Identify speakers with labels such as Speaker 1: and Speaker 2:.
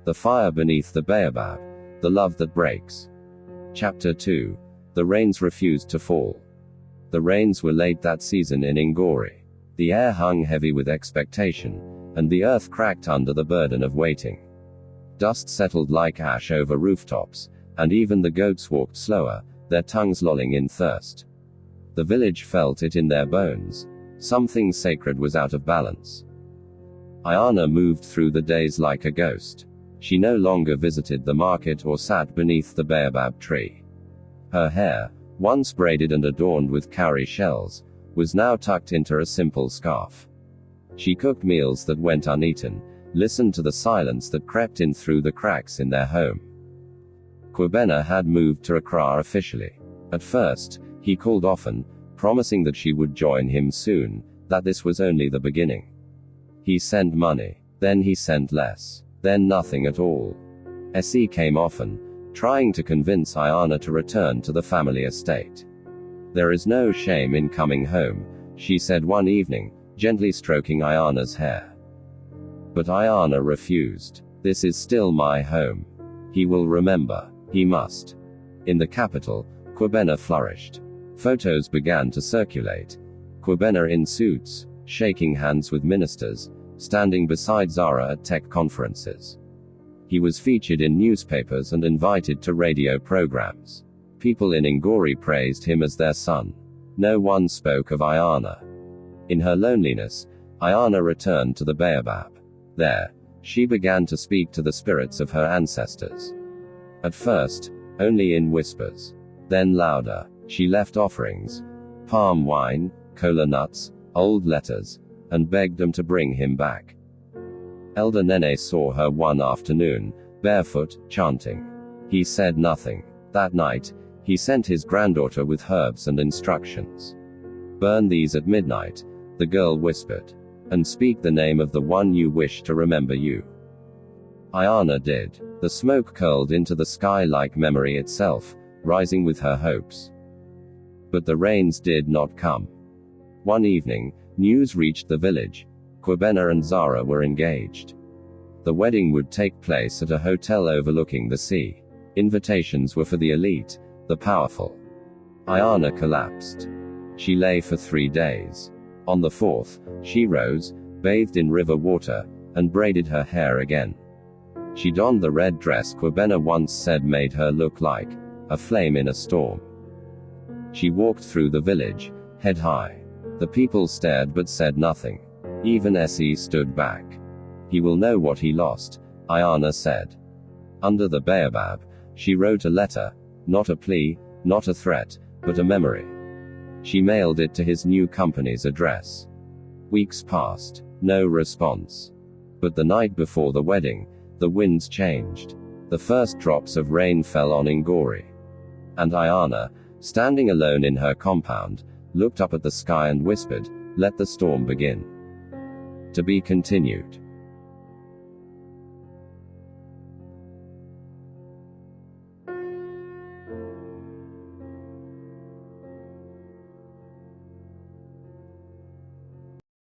Speaker 1: The Fire Beneath the Baobab. The Love That Breaks. Chapter 2. The rains refused to fall. The rains were late that season in Ngori. The air hung heavy with expectation, and the earth cracked under the burden of waiting. Dust settled like ash over rooftops, and even the goats walked slower, their tongues lolling in thirst. The village felt it in their bones. Something sacred was out of balance. Ayana moved through the days like a ghost. She no longer visited the market or sat beneath the baobab tree. Her hair, once braided and adorned with cowrie shells, was now tucked into a simple scarf. She cooked meals that went uneaten, listened to the silence that crept in through the cracks in their home. Kwabena had moved to Accra officially. At first, he called often, promising that she would join him soon, that this was only the beginning. He sent money, then he sent less, then nothing at all. Essie came often, trying to convince Ayana to return to the family estate. "There is no shame in coming home," she said one evening, gently stroking Ayana's hair. But Ayana refused. "This is still my home. He will remember. He must." In the capital, Kwabena flourished. Photos began to circulate. Kwabena in suits, shaking hands with ministers, standing beside Zara at tech conferences. He was featured in newspapers and invited to radio programs. People in Ngori praised him as their son. No one spoke of Ayana. In her loneliness, Ayana returned to the baobab. There, she began to speak to the spirits of her ancestors. At first, only in whispers. Then louder. She left offerings, palm wine, cola nuts, old letters, and begged them to bring him back. Elder Nene saw her one afternoon, barefoot, chanting. He said nothing. That night, he sent his granddaughter with herbs and instructions. "Burn these at midnight," the girl whispered, "and speak the name of the one you wish to remember you." Ayana did. The smoke curled into the sky like memory itself, rising with her hopes. But the rains did not come. One evening, news reached the village. Kwabena and Zara were engaged. The wedding would take place at a hotel overlooking the sea. Invitations were for the elite, the powerful. Ayana collapsed. She lay for 3 days. On the 4th, she rose, bathed in river water, and braided her hair again. She donned the red dress Kwabena once said made her look like a flame in a storm. She walked through the village, head high. The people stared but said nothing. Even Essie stood back. "He will know what he lost," Ayana said. Under the baobab, she wrote a letter, not a plea, not a threat, but a memory. She mailed it to his new company's address. Weeks passed. No response. But the night before the wedding, the winds changed. The first drops of rain fell on Ngori. And Ayana, standing alone in her compound, looked up at the sky and whispered, "Let the storm begin." To be continued.